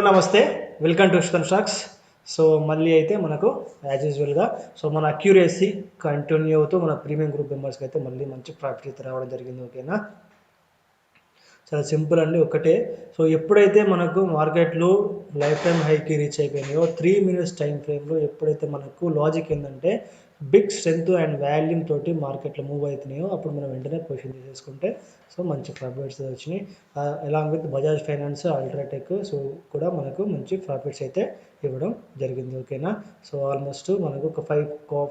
నమస్తే, welcome to ఉష్కన్ stocks. So మళ్ళీ అయితే మనకు యాజ్ యూజువల్గా మన అక్యూరేసీ కంటిన్యూ అవుతూ మన ప్రీమియం గ్రూప్ మెంబర్స్కి అయితే మళ్ళీ మంచి ప్రాఫిట్ అయితే రావడం జరిగింది. ఓకేనా, చాలా సింపుల్ అండి, ఒకటే. సో ఎప్పుడైతే మనకు మార్కెట్లు లైఫ్ టైం హైకి రీచ్ అయిపోయినాయో 3 మినిట్స్ టైం ఫ్రేమ్లో ఎప్పుడైతే మనకు లాజిక్ ఏంటంటే బిగ్ స్ట్రెంత్ అండ్ వాల్యూమ్ తోటి మార్కెట్లో మూవ్ అవుతున్నాయో అప్పుడు మనం వెంటనే పొజిషన్ తీసేసుకుంటే సో మంచి ప్రాఫిట్స్ వచ్చినాయి. Along with Bajaj finance, UltraTech so కూడా మనకు మంచి ప్రాఫిట్స్ అయితే ఇవ్వడం జరిగింది. ఓకేనా, సో ఆల్మోస్ట్ మనకు ఒక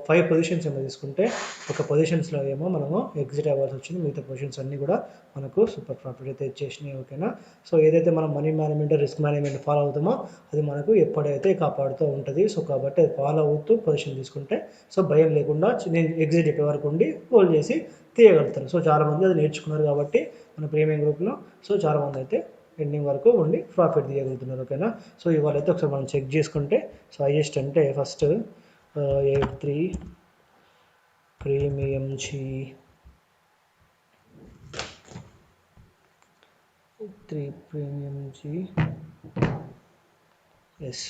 ఫైవ్ పొజిషన్స్ ఏమో తీసుకుంటే ఒక పొజిషన్స్లో ఏమో మనము ఎగ్జిట్ అవ్వాల్సి వచ్చింది. మిగతా పొజిషన్స్ అన్నీ కూడా మనకు సూపర్ ప్రాఫిట్ అయితే ఇచ్చేసినాయి. ఓకేనా, సో ఏదైతే మనం money management, risk management follow అవుతామో అది మనకు ఎప్పుడైతే కాపాడుతూ ఉంటుంది. సో కాబట్టి అది ఫాలో అవుతూ పొజిషన్ తీసుకుంటే సో భయం లేకుండా నేను ఎగ్జిట్ అయిపోయే వరకు ఉండి హోల్డ్ చేసి తీయగలుగుతారు. సో చాలామంది అది నేర్చుకున్నారు కాబట్టి మన ప్రీమియం గ్రూప్లో సో చాలామంది అయితే ఎండింగ్ వరకు ఉండి ప్రాఫిట్ తీయగలుగుతున్నారు. ఓకేనా, సో ఇవాళ అయితే ఒకసారి మనం చెక్ చేసుకుంటే సో హైయెస్ట్ అంటే first 83 premium G 3 premium G S.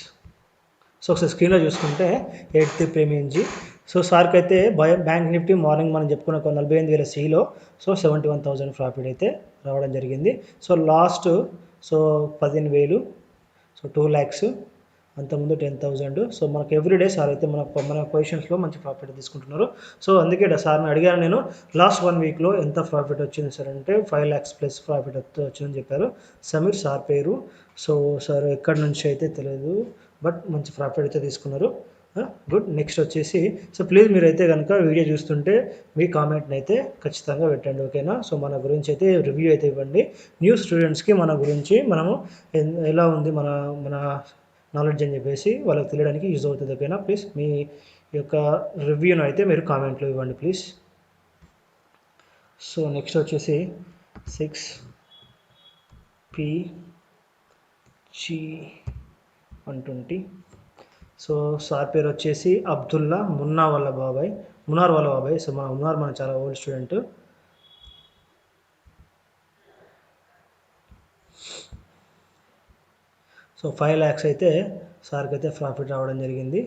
So ఒకసారి స్క్రీన్లో చూసుకుంటే 83 ప్రీమియం జీ. సో సార్కి అయితే బ్యాంక్ నిఫ్టీ మార్నింగ్ మనం చెప్పుకున్న 48,000 సీలో సో 71,000 ప్రాఫిట్ అయితే రావడం జరిగింది. So last so 15,000 so 2 lakhs, అంతకుముందు 10,000. సో మనకు ఎవ్రీడే సార్ అయితే మన పొజిషన్స్లో మంచి ప్రాఫిట్ తీసుకుంటున్నారు. సో అందుకే సార్ని అడిగాను నేను, లాస్ట్ 1 వీక్లో ఎంత ప్రాఫిట్ వచ్చింది సార్ అంటే 5 lakhs ప్లస్ ప్రాఫిట్ వచ్చిందని చెప్పారు. సమీర్ సార్ పేరు. సో సార్ ఎక్కడి నుంచి అయితే తెలియదు, బట్ మంచి ప్రాఫిట్ అయితే తీసుకున్నారు. గుడ్. నెక్స్ట్ వచ్చేసి సో ప్లీజ్ మీరైతే కనుక వీడియో చూస్తుంటే మీ కామెంట్ని అయితే ఖచ్చితంగా పెట్టండి. ఓకేనా, సో మన గురించి అయితే రివ్యూ అయితే ఇవ్వండి. న్యూ స్టూడెంట్స్కి మన గురించి మనము ఎలా ఉంది మన మన నాలెడ్జ్ అని చెప్పేసి వాళ్ళకి తెలియడానికి యూజ్ అవుతుంది. ఓకేనా, ప్లీజ్ మీ యొక్క రివ్యూను అయితే మీరు కామెంట్లో ఇవ్వండి ప్లీజ్. సో నెక్స్ట్ వచ్చేసి 6PG120. సో సార్ పేరు వచ్చేసి అబ్దుల్లా మున్నార్ వాళ్ళ బాబాయ్. సో మున్నార్ మన చాలా ఓల్డ్ స్టూడెంట్. సో 5 lakhs అయితే సార్కి అయితే ప్రాఫిట్ రావడం జరిగింది.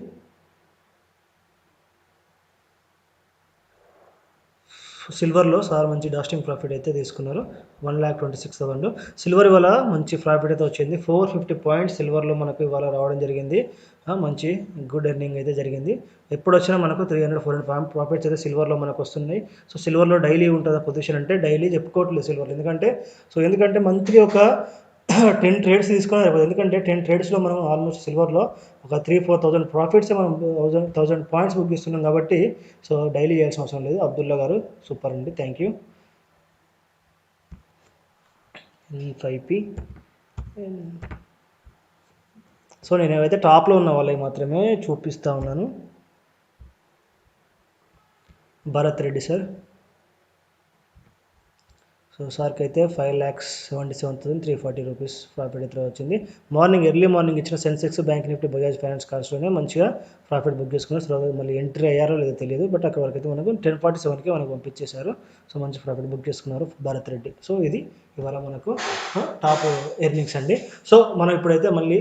సిల్వర్లో సార్ మంచి డాస్టింగ్ ప్రాఫిట్ అయితే తీసుకున్నారు, 1,26,000. సిల్వర్ ఇవాళ మంచి ప్రాఫిట్ అయితే వచ్చింది, 450 పాయింట్స్ సిల్వర్లో మనకు ఇవాళ రావడం జరిగింది. మంచి గుడ్ ఎర్నింగ్ అయితే జరిగింది. ఎప్పుడు వచ్చినా మనకు 300-400 ప్రాఫిట్స్ అయితే సిల్వర్లో మనకు వస్తున్నాయి. సో సిల్వర్లో డైలీ ఉంటుందా పొజిషన్ అంటే డైలీ చెప్పుకోవట్లేదు సిల్వర్లో, ఎందుకంటే మంత్లీ ఒక 10 ట్రేడ్స్ తీసుకొని అయిపోతుంది. ఎందుకంటే 10 ట్రేడ్స్లో మనం ఆల్మోస్ట్ సిల్వర్లో ఒక 3,000-4,000 ప్రాఫిట్స్ మనం 1,000 పాయింట్స్ బుక్ ఇస్తున్నాం కాబట్టి సో డైలీ చేయాల్సిన అవసరం లేదు. అబ్దుల్లా గారు సూపర్ అండి, థ్యాంక్ యూ. 5P. సో నేను ఏవైతే టాప్లో ఉన్న వాళ్ళకి మాత్రమే చూపిస్తూ ఉన్నాను. భరత్ రెడ్డి సార్. సో సార్కి అయితే 5,77,340 రూపీస్ ప్రాఫిట్ అయితే వచ్చింది. ఎర్లీ మార్నింగ్ ఇచ్చిన Sensex, bank Nifty, Bajaj finance కార్స్లోనే మంచిగా ప్రాఫిట్ బుక్ చేసుకున్నారు. సో మళ్ళీ ఎంట్రీ అయ్యారో లేదో తెలియదు, బట్ అక్కడ వరకు అయితే మనకు 10:47కి మనకు పంపించేశారు. సో మంచి ప్రాఫిట్ బుక్ చేసుకున్నారు భరత్ రెడ్డి. సో ఇది ఇవాళ మనకు టాప్ ఎర్నింగ్స్ అండి. సో మనం ఇప్పుడైతే మళ్ళీ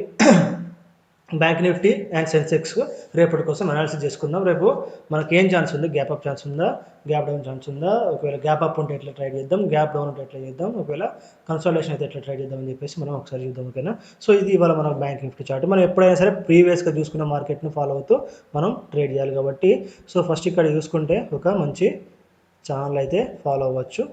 బ్యాంక్ నిఫ్టీ అండ్ సెన్సెక్స్ రేపటి కోసం అనాలిసిస్ చేసుకుందాం. రేపు మనకి ఏం ఛాన్స్ ఉంది, గ్యాప్ అప్ ఛాన్స్ ఉందా, గ్యాప్ డౌన్ ఛాన్స్ ఉందా, ఒకవేళ గ్యాప్ అప్ ఉంటే ఎట్లా ట్రేడ్ చేద్దాం, గ్యాప్ డౌన్ ఉంటే ఎట్లా చేద్దాం, ఒకవేళ కన్సల్టేషన్ అయితే ఎట్లా ట్రేడ్ చేద్దాం అని చెప్పేసి మనం ఒకసారి చూద్దాం. ఓకేనా, సో ఇది ఇవాళ మన బ్యాంక్ నిఫ్టీ చార్ట్. మనం ఎప్పుడైనా సరే ప్రీవియస్గా చూసుకున్న మార్కెట్ని ఫాలో అవుతూ మనం ట్రేడ్ చేయాలి కాబట్టి సో ఫస్ట్ ఇక్కడ చూసుకుంటే ఒక మంచి ఛానల్ అయితే ఫాలో అవ్వచ్చు.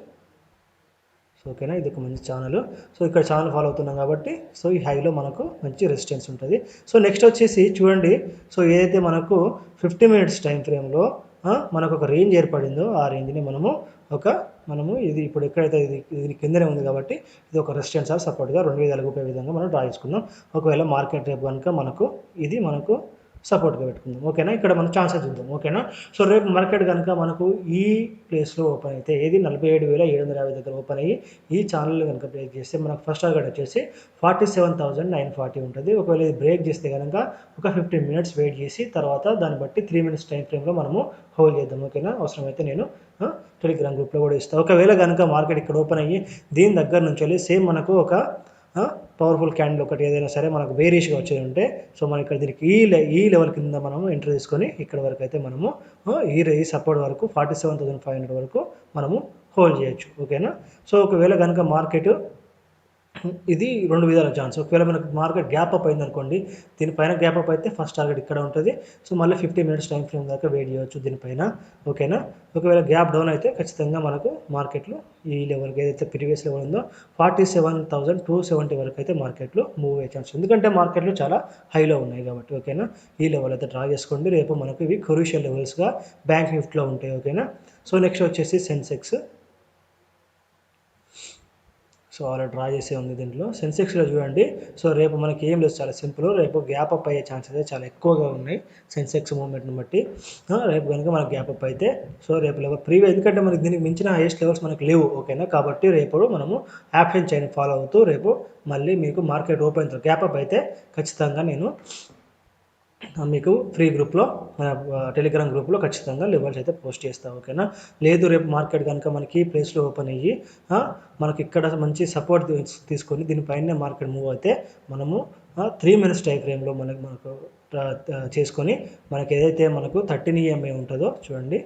సో ఓకేనా, ఇది ఒక మంచి ఛానల్. సో ఇక్కడ ఛానల్ ఫాలో అవుతున్నాం కాబట్టి సో ఈ హైలో మనకు మంచి రెసిస్టెన్స్ ఉంటుంది. సో నెక్స్ట్ వచ్చేసి చూడండి, సో ఏదైతే మనకు 50 minutes టైం ఫ్రేమ్లో మనకు ఒక రేంజ్ ఏర్పడిందో ఆ రేంజ్ని మనము ఇది ఇప్పుడు ఎక్కడైతే ఇది కిందనే ఉంది కాబట్టి ఇది ఒక రెసిస్టెన్స్ ఆర్ సపోర్ట్గా 2,000 రూపాయల విధంగా మనం డ్రా చేసుకుందాం. ఒకవేళ మార్కెట్ రేపు కనుక మనకు సపోర్ట్గా పెట్టుకుందాం. ఓకేనా, ఇక్కడ మనం ఛాన్సెస్ చూద్దాం. ఓకేనా, సో రేపు మార్కెట్ కనుక మనకు ఈ ప్లేస్లో ఓపెన్ అయితే ఏది 47,750 దగ్గర ఓపెన్ అయ్యి ఈ ఛానల్ కనుక బ్రేక్ చేస్తే మనకు ఫస్ట్ టార్గెట్ వచ్చేసి 47,940 ఉంటుంది. ఒకవేళ ఇది బ్రేక్ చేస్తే కనుక ఒక 15 minutes వెయిట్ చేసి తర్వాత దాన్ని బట్టి 3 minutes టైం ఫ్రేమ్లో మనము హోల్డ్ చేద్దాం. ఓకేనా, అవసరమైతే నేను టెలిగ్రామ్ గ్రూప్లో కూడా ఇస్తాను. ఒకవేళ కనుక మార్కెట్ ఇక్కడ ఓపెన్ అయ్యి దీని దగ్గర నుంచి వెళ్ళి సేమ్ మనకు ఒక పవర్ఫుల్ క్యాండిల్ ఒకటి ఏదైనా సరే మనకు బేరిష్గా వచ్చేది ఉంటే సో మనం ఇక్కడ దీనికి ఈ లెవెల్ కింద మనము ఎంట్రీ తీసుకొని ఇక్కడ వరకు అయితే మనము ఈ సపోర్ట్ వరకు 47,500 వరకు మనము హోల్డ్ చేయొచ్చు. ఓకేనా. సో ఒకవేళ కనుక మార్కెట్ ఇది 2 విధాల ఛాన్స్. ఒకవేళ మనకు మార్కెట్ గ్యాప్ అప్ అయిందనుకోండి, దీనిపైన గ్యాప్ అప్ అయితే ఫస్ట్ టార్గెట్ ఇక్కడ ఉంటుంది. సో మళ్ళీ 50 మినిట్స్ టైం ఫ్రేమ్ దాకా వెయిట్ చేయవచ్చు దీనిపైన. ఓకేనా. ఒకవేళ గ్యాప్ డౌన్ అయితే ఖచ్చితంగా మనకు మార్కెట్లో ఈ లెవెల్కి ఏదైతే ప్రీవియస్ లెవెల్ ఉందో 47,270 వరకు అయితే మార్కెట్లో మూవ్ అయ్యే ఛాన్స్. ఎందుకంటే మార్కెట్లు చాలా హైలో ఉన్నాయి కాబట్టి. ఓకేనా. ఈ లెవెల్ అయితే డ్రా చేసుకోండి. రేపు మనకు ఇవి క్రూషియల్ లెవెల్స్గా బ్యాంక్ నిఫ్టీలో ఉంటాయి. ఓకేనా. సో నెక్స్ట్ వచ్చేసి సెన్సెక్స్. సో అలా డ్రా చేసే ఉంది దీంట్లో. సెన్సెక్స్లో చూడండి. సో రేపు మనకి ఏం లేదు, చాలా సింపుల్. రేపు గ్యాప్ అప్ అయ్యే ఛాన్సెస్ అయితే చాలా ఎక్కువగా ఉన్నాయి సెన్సెక్స్ మూవ్మెంట్ని బట్టి. రేపు కనుక మనకు గ్యాప్ అప్ అయితే సో రేపు లెవెల్ ప్రీవియస్, ఎందుకంటే మనకి దీనికి మించిన హైయెస్ట్ లెవెల్స్ మనకు లేవు. ఓకేనా. కాబట్టి రేపు మనము యాప్షన్ చైన్ ఫాలో అవుతూ రేపు మళ్ళీ మీకు మార్కెట్ ఓపెన్ గ్యాప్ అప్ అయితే ఖచ్చితంగా నేను మీకు ఫ్రీ గ్రూప్లో టెలిగ్రామ్ గ్రూప్లో ఖచ్చితంగా లెవెల్స్ అయితే పోస్ట్ చేస్తాను. ఓకేనా. లేదు రేపు మార్కెట్ కనుక మనకి ప్లేస్లో ఓపెన్ అయ్యి మనకి ఇక్కడ మంచి సపోర్ట్ తీసుకొని దీనిపైన మార్కెట్ మూవ్ అయితే మనము 3 మినిట్స్ టైం ఫ్రేమ్లో మనకు చేసుకొని మనకి ఏదైతే మనకు 13 EMA ఉంటుందో చూడండి.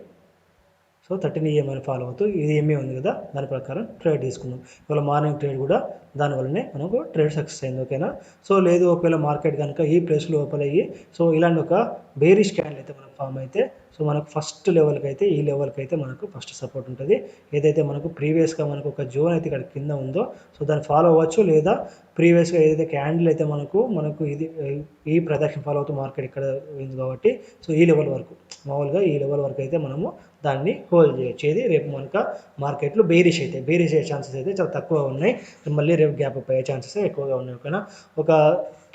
సో 13 EMA ఫాలో అవుతూ ఇది EMA ఉంది కదా, దాని ప్రకారం ట్రేడ్ తీసుకుందాం. ఇవాళ మార్నింగ్ ట్రేడ్ కూడా దానివల్లనే మనకు ట్రేడ్ సక్సెస్ అయింది. ఓకేనా. సో లేదు ఒకవేళ మార్కెట్ కనుక ఈ ప్లేస్లో ఓపెన్ అయ్యి సో ఇలాంటి ఒక బేరిష్ క్యాండిల్ అయితే మనకు ఫామ్ అయితే సో మనకు ఫస్ట్ లెవెల్కి అయితే ఈ లెవెల్కి అయితే మనకు ఫస్ట్ సపోర్ట్ ఉంటుంది. ఏదైతే మనకు ప్రీవియస్గా మనకు ఒక జోన్ అయితే ఇక్కడ కింద ఉందో సో దాన్ని ఫాలో అవ్వచ్చు. లేదా ప్రీవియస్గా ఏదైతే క్యాండిల్ అయితే మనకు ఇది ఈ ప్రదక్షిణ ఫాలో అవుతూ మార్కెట్ ఇక్కడ ఉంది కాబట్టి సో ఈ లెవెల్ వరకు మామూలుగా ఈ లెవెల్ వరకు అయితే మనము దాన్ని హోల్డ్ చేయొచ్చు. ఇది రేపు మనకు మార్కెట్లో బేరిష్ అయ్యే ఛాన్సెస్ అయితే చాలా తక్కువ ఉన్నాయి. మళ్ళీ రేపు గ్యాప్ అప్ అయ్యే ఛాన్సెస్ ఎక్కువగా ఉన్నాయి. ఓకేనా. ఒక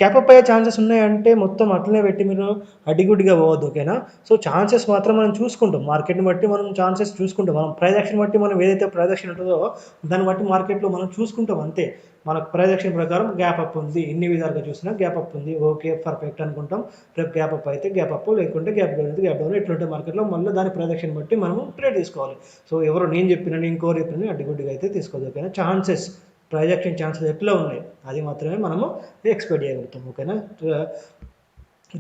గ్యాప్ అప్ అయ్యే ఛాన్సెస్ ఉన్నాయంటే మొత్తం అట్లనే పెట్టి మీరు అడ్డిగుడ్డిగా పోవద్దు. ఓకేనా. సో ఛాన్సెస్ మాత్రం మనం చూసుకుంటాం, మార్కెట్ని బట్టి మనం ఛాన్సెస్ చూసుకుంటాం. మనం ప్రైజెక్షన్ బట్టి మనం ఏదైతే ప్రైజెక్షన్ ఉంటుందో దాన్ని బట్టి మార్కెట్లో మనం చూసుకుంటాం అంతే. మనకు ప్రైజెక్షన్ ప్రకారం గ్యాప్ అప్ ఉంది, ఇన్ని విధాలుగా చూసినా గ్యాప్ అప్ ఉంది, ఓకే పర్ఫెక్ట్ అనుకుంటాం. రేపు గ్యాప్ అప్ అయితే గ్యాప్ అప్, లేకుంటే గ్యాప్ డౌన్ అయితే గ్యాప్ డౌన్, ఎట్లుంటే మార్కెట్లో మళ్ళీ దాని ప్రైజెక్షన్ బట్టి మనము ట్రేడ్ తీసుకోవాలి. సో ఎవరు నేను చెప్పిన ఇంకో చెప్పిన అడ్డిగుడ్డిగా అయితే తీసుకోవద్దు. ఓకేనా. ఛాన్సెస్ ప్రైజెక్షన్ ఛాన్సెస్ ఎట్లా ఉన్నాయి అది మాత్రమే మనము ఎక్స్పెక్ట్ చేయగలుగుతాం. ఓకేనా.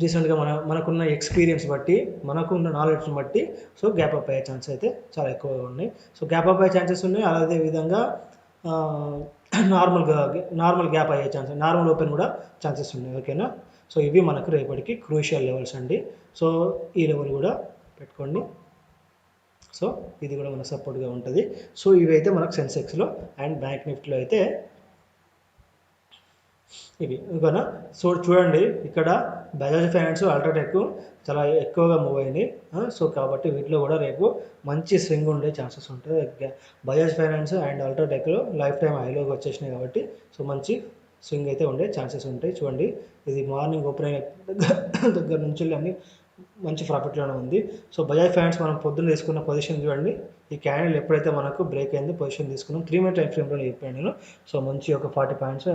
రీసెంట్గా మనకున్న ఎక్స్పీరియన్స్ బట్టి మనకున్న నాలెడ్జ్ని బట్టి సో గ్యాప్ అప్ అయ్యే ఛాన్సెస్ అయితే చాలా ఎక్కువగా ఉన్నాయి. సో గ్యాప్ అప్ అయ్యే ఛాన్సెస్ ఉన్నాయి. అదే విధంగా నార్మల్ గ్యాప్ అయ్యే ఛాన్సెస్, నార్మల్ ఓపెన్ కూడా ఛాన్సెస్ ఉన్నాయి. ఓకేనా. సో ఇవి మనకు రేపటికి క్రూషియల్ లెవెల్స్ అండి. సో ఈ లెవెల్ కూడా పెట్టుకోండి. సో ఇది కూడా మనకు సపోర్ట్గా ఉంటుంది. సో ఇవైతే మనకు సెన్సెక్స్లో అండ్ బ్యాంక్ నిఫ్టీలో అయితే ఇవి. ఓకేనా. సో చూడండి ఇక్కడ బజాజ్ ఫైనాన్స్, అల్ట్రాటెక్ చాలా ఎక్కువగా మూవ్ అయింది. సో కాబట్టి వీటిలో కూడా రేపు మంచి స్వింగ్ ఉండే ఛాన్సెస్ ఉంటాయి. బజాజ్ ఫైనాన్స్ అండ్ అల్ట్రాటెక్లో లైఫ్ టైం హైలోకి వచ్చేసినాయి కాబట్టి సో మంచి స్వింగ్ అయితే ఉండే ఛాన్సెస్ ఉంటాయి. చూడండి ఇది మార్నింగ్ ఓపెన్ అయిన దగ్గర నుంచి అన్ని మంచి ప్రాఫిట్లోనే ఉంది. సో బజాజ్ ఫైనాన్స్ మనం పొద్దున్న తీసుకున్న పొజిషన్ చూడండి. ఈ క్యాండిల్ ఎప్పుడైతే మనకు బ్రేక్ అయిందో పొజిషన్ తీసుకున్నాం 3 మినిట్ టైం ఫ్రేమ్లో చెప్పాను నేను. సో మంచి ఒక 40 పాయింట్స్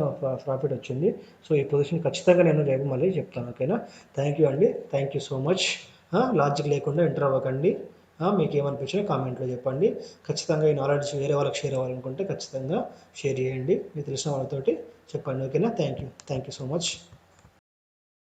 ప్రాఫిట్ వచ్చింది. సో ఈ పొజిషన్ ఖచ్చితంగా నేను రేపు మళ్ళీ చెప్తాను. ఓకేనా. థ్యాంక్ యూ అండి. Thank you so much. Logic లేకుండా ఎంటర్ అవ్వకండి. మీకు ఏమనిపించినా కామెంట్లో చెప్పండి. ఖచ్చితంగా ఈ నాలెడ్జ్ వేరే వాళ్ళకి షేర్ అవ్వాలనుకుంటే ఖచ్చితంగా షేర్ చేయండి. మీకు తెలిసిన వాళ్ళతోటి చెప్పండి. ఓకేనా. Thank you so much.